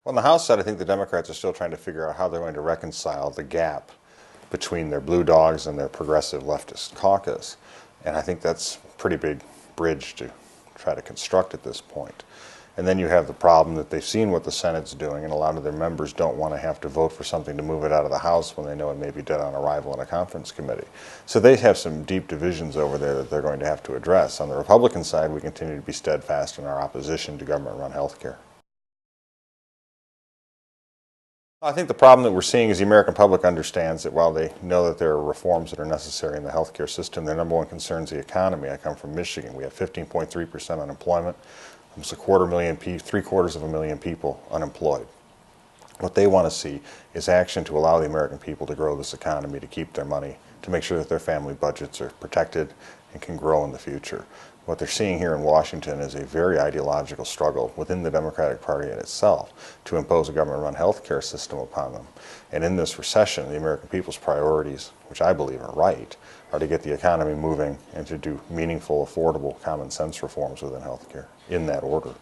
On the House side, I think the Democrats are still trying to figure out how they're going to reconcile the gap between their blue dogs and their progressive leftist caucus. And I think that's a pretty big bridge to try to construct at this point. And then you have the problem that they've seen what the Senate's doing, and a lot of their members don't want to have to vote for something to move it out of the House when they know it may be dead on arrival in a conference committee. So they have some deep divisions over there that they're going to have to address. On the Republican side, we continue to be steadfast in our opposition to government-run health care. I think the problem that we're seeing is the American public understands that while they know that there are reforms that are necessary in the healthcare system, their number one concern is the economy. I come from Michigan. We have 15.3% unemployment, almost three-quarters of a million people unemployed. What they want to see is action to allow the American people to grow this economy, to keep their money, to make sure that their family budgets are protected and can grow in the future. What they're seeing here in Washington is a very ideological struggle within the Democratic Party in itself to impose a government-run health care system upon them. And in this recession, the American people's priorities, which I believe are right, are to get the economy moving and to do meaningful, affordable, common sense reforms within health care, in that order.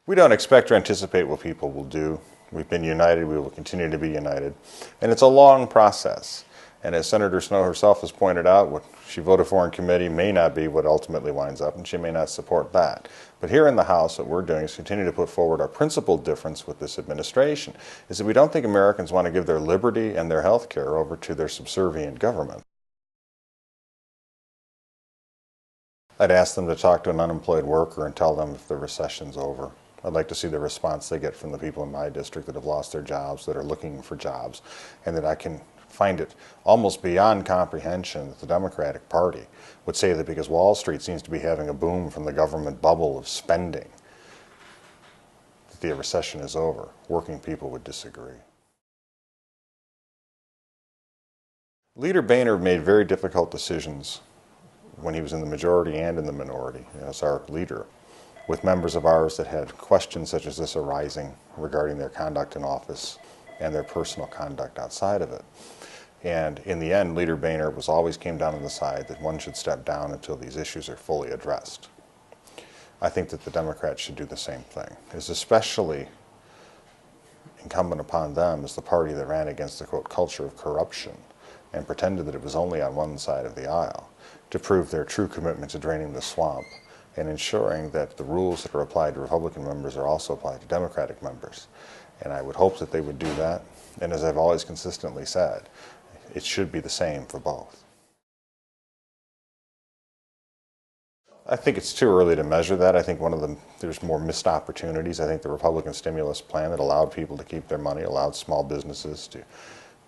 We don't expect or anticipate what people will do. We've been united, we will continue to be united. And it's a long process. And as Senator Snowe herself has pointed out, what she voted for in committee may not be what ultimately winds up, and she may not support that. But here in the House, what we're doing is continue to put forward our principal difference with this administration, is that we don't think Americans want to give their liberty and their health care over to their subservient government. I'd ask them to talk to an unemployed worker and tell them if the recession's over. I'd like to see the response they get from the people in my district that have lost their jobs, that are looking for jobs, and that I can find it almost beyond comprehension that the Democratic Party would say that because Wall Street seems to be having a boom from the government bubble of spending, that the recession is over. Working people would disagree. Leader Boehner made very difficult decisions when he was in the majority and in the minority as our leader, with members of ours that had questions such as this arising regarding their conduct in office and their personal conduct outside of it. And in the end, Leader Boehner always came down on the side that one should step down until these issues are fully addressed. I think that the Democrats should do the same thing. It's especially incumbent upon them as the party that ran against the, quote, culture of corruption and pretended that it was only on one side of the aisle, to prove their true commitment to draining the swamp and ensuring that the rules that are applied to Republican members are also applied to Democratic members. And I would hope that they would do that. And as I've always consistently said, it should be the same for both. I think it's too early to measure that. I think there's more missed opportunities. I think the Republican stimulus plan that allowed people to keep their money, allowed small businesses to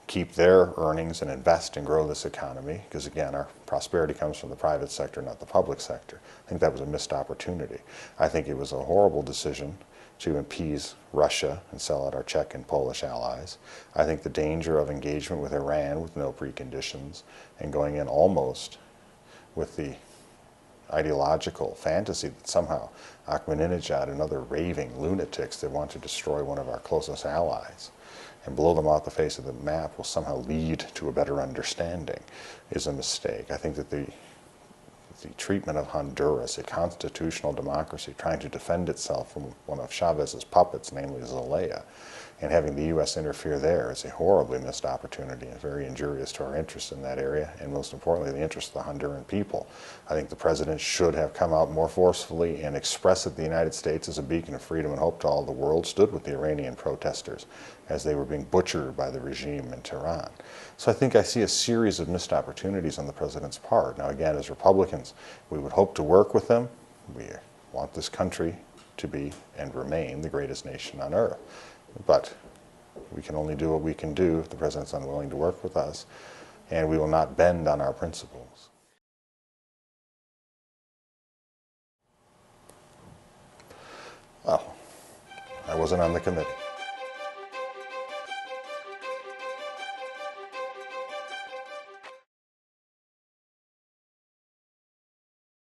keep their earnings and invest and grow this economy, because again, our prosperity comes from the private sector, not the public sector. I think that was a missed opportunity. I think it was a horrible decision to appease Russia and sell out our Czech and Polish allies. I think the danger of engagement with Iran with no preconditions and going in almost with the ideological fantasy that somehow Ahmadinejad and other raving lunatics that want to destroy one of our closest allies and blow them off the face of the map will somehow lead to a better understanding is a mistake. I think that the treatment of Honduras, a constitutional democracy trying to defend itself from one of Chavez's puppets, namely Zelaya, and having the U.S. interfere there is a horribly missed opportunity and very injurious to our interests in that area, and most importantly, the interests of the Honduran people. I think the president should have come out more forcefully and expressed that the United States, as a beacon of freedom and hope to all the world, stood with the Iranian protesters as they were being butchered by the regime in Tehran. So I think I see a series of missed opportunities on the president's part. Now again, as Republicans, we would hope to work with them. We want this country to be and remain the greatest nation on earth. But we can only do what we can do if the president's unwilling to work with us, and we will not bend on our principles. Well, I wasn't on the committee.